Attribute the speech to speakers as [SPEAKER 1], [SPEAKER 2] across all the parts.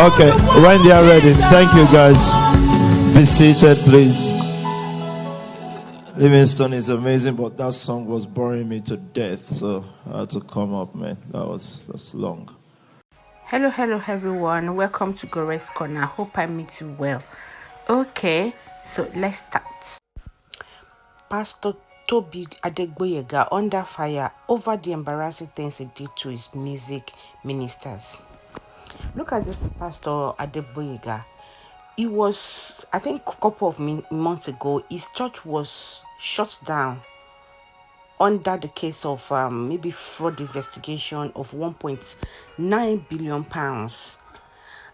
[SPEAKER 1] Okay, when they are ready, thank you guys. Be seated, please. Livingston is amazing, but that song was boring me to death, so I had to come up, man. That's long.
[SPEAKER 2] Hello, everyone. Welcome to Gore's Corner. I hope I meet you well. Okay, so let's start. Pastor Tobi Adegboyega under fire over the embarrassing things he did to his music ministers. Look at this Pastor Adegboyega. He was, I think, a couple of months ago, his church was shut down under the case of maybe fraud investigation of 1.9 billion pounds.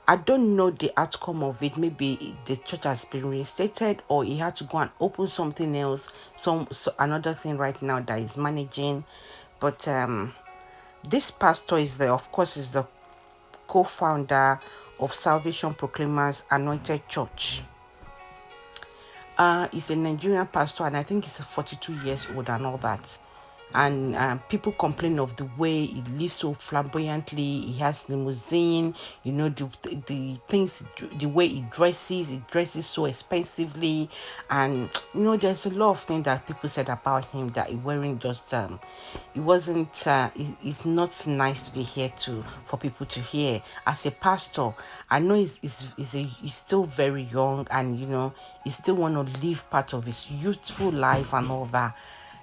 [SPEAKER 2] I don't know the outcome of it. Maybe the church has been reinstated, or he had to go and open something else, another thing right now that is managing. But this pastor is the co-founder of Salvation Proclaimers Anointed Church. He's a Nigerian pastor, and I think he's 42 years old and all that. And people complain of the way he lives so flamboyantly. He has limousine, the things, the way he dresses so expensively. And there's a lot of things that people said about him that he wearing just it wasn't it's not nice to hear for people to hear. As a pastor, I know he's still very young, and he still want to live part of his youthful life and all that.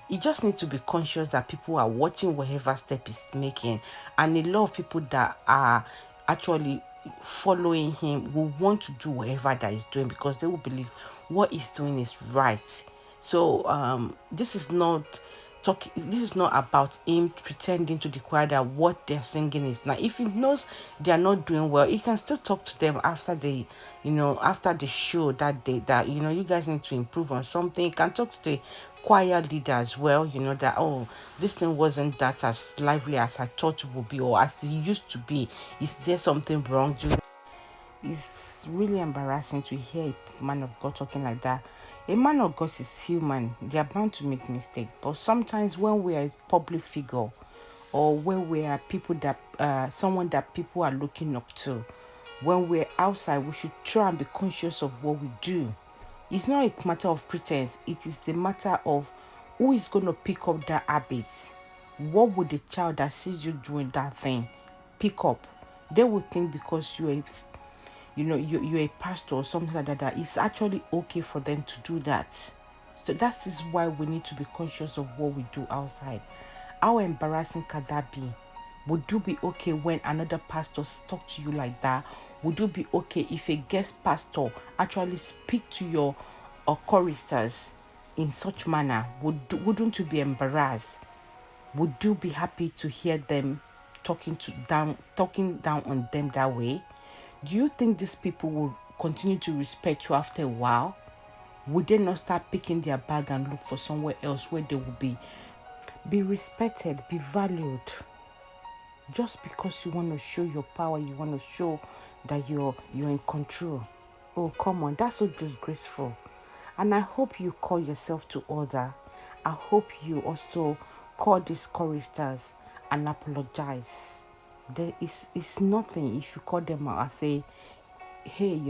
[SPEAKER 2] You just need to be conscious that people are watching whatever step he's making, and a lot of people that are actually following him will want to do whatever that he's doing, because they will believe what he's doing is right. So this is not about him pretending to the choir that what they're singing is now. If he knows they are not doing well, he can still talk to them after after the show that day, that you guys need to improve on something. He can talk to the choir leader as well, that, oh, this thing wasn't that as lively as I thought it would be, or as it used to be. Is there something wrong? It's really embarrassing to hear a man of God talking like that. A man of God is human. They are bound to make mistakes. But sometimes when we are a public figure, or when we are people that someone that people are looking up to, when we're outside, we should try and be conscious of what we do. It's not a matter of pretense. It is a matter of who is going to pick up that habit. What would the child that sees you doing that thing pick up? They would think because you're a pastor or something like that it's actually okay for them to do that. So that is why we need to be conscious of what we do outside. How embarrassing can that be? Would you be okay when another pastor talk to you like that? Would you be okay if a guest pastor actually speak to your choristers in such manner? Wouldn't you be embarrassed? Would you be happy to hear them talking down on them that way? Do you think these people will continue to respect you after a while? Would they not start picking their bag and look for somewhere else where they will be respected, be valued? Just because you want to show your power, you want to show that you're in control. Oh, come on, that's so disgraceful. And I hope you call yourself to order. I hope you also call these choristers and apologize. There is nothing if you call them out and say, hey,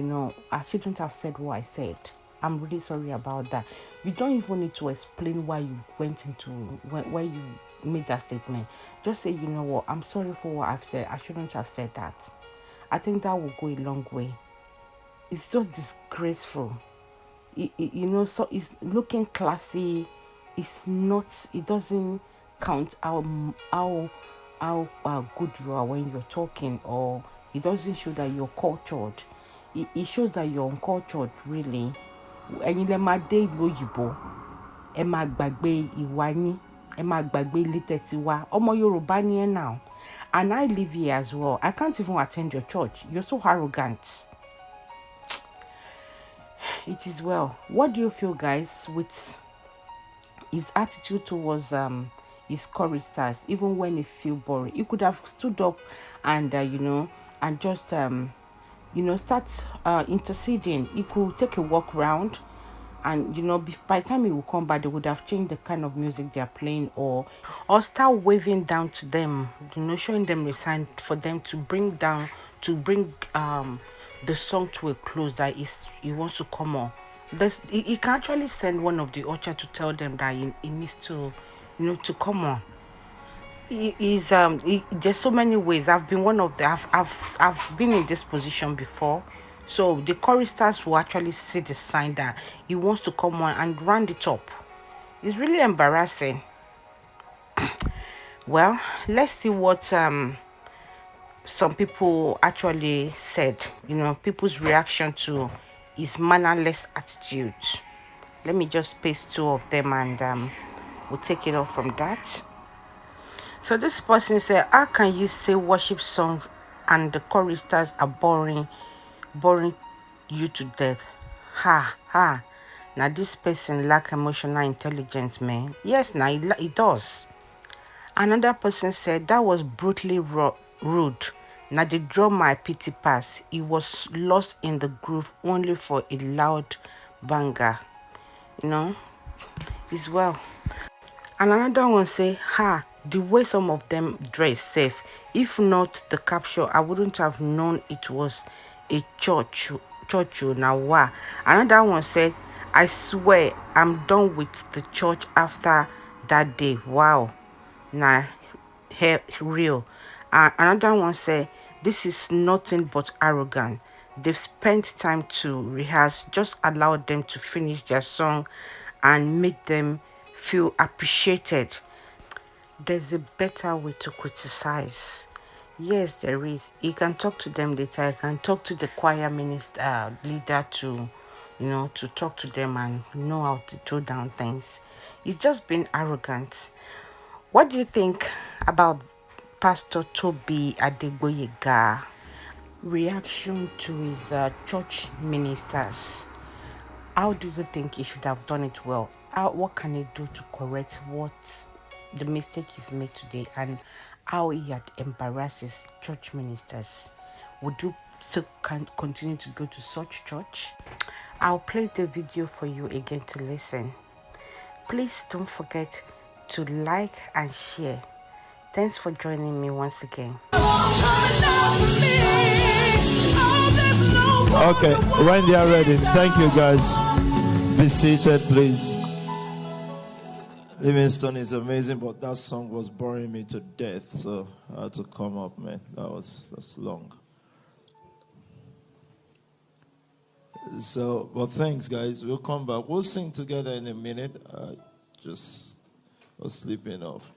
[SPEAKER 2] I shouldn't have said what I said. I'm really sorry about that. You don't even need to explain why you went into why you made that statement. Just say, you know what, I'm sorry for what I've said. I shouldn't have said that. I think that will go a long way. It's just disgraceful. So it's looking classy. It's not. It doesn't count how good you are when you're talking, or it doesn't show that you're cultured. It shows that you're uncultured, really. Ẹ̀yin lẹ máa dé ìlú òyìnbó, ẹ máa gbàgbé ìwà yín, ẹ máa gbàgbé ilé tẹ́ ti wá. Ọmọ Yorùbá ni ẹ́ now, and I live here as well. I can't even attend your church. You're so arrogant. It is well. What do you feel, guys, with his attitude towards his choristers? Even when he feel boring, he could have stood up and and just start interceding. He could take a walk round, and by the time he will come back, they would have changed the kind of music they are playing, or start waving down to them, showing them a sign for them to bring down to bring the song to a close, that he wants to come on. He can actually send one of the usher to tell them that he needs to, to come on. There's so many ways. I've been one of the I've been in this position before. So the choristers will actually see the sign that he wants to come on and round it up. It's really embarrassing. Well, let's see what some people actually said. People's reaction to his mannerless attitude. Let me just paste two of them, and we'll take it off from that. So this person said, how can you say worship songs and the choristers are boring you to death? Ha ha. Now this person lack emotional intelligence, man. Yes, now it does. Another person said that was brutally rude. Now the drum my pity pass. He was lost in the groove only for a loud banger. As well. And another one say, the way some of them dress safe. If not the capture, I wouldn't have known it was a church. Now wow. Another one said, I swear I'm done with the church after that day. Wow. Nah, real. Another one said, this is nothing but arrogant. They've spent time to rehearse. Just allow them to finish their song and make them feel appreciated. There's a better way to criticize. Yes, there is. You can talk to them later. You can talk to the choir minister leader to, to talk to them and know how to throw down things. It's just being arrogant. What do you think about Pastor Tobi Adegboyega reaction to his church ministers? How do you think he should have done it well? What can he do to correct what the mistake he's made today, and how he had embarrassed his church ministers? Would you still continue to go to such church? I'll play the video for you again to listen. Please don't forget to like and share. Thanks for joining me once again.
[SPEAKER 1] Okay, when they are ready, thank you guys. Be seated, please. Livingston is amazing, but that song was boring me to death, so I had to come up, man. That's long. So, but thanks, guys. We'll come back. We'll sing together in a minute. Just was sleeping off.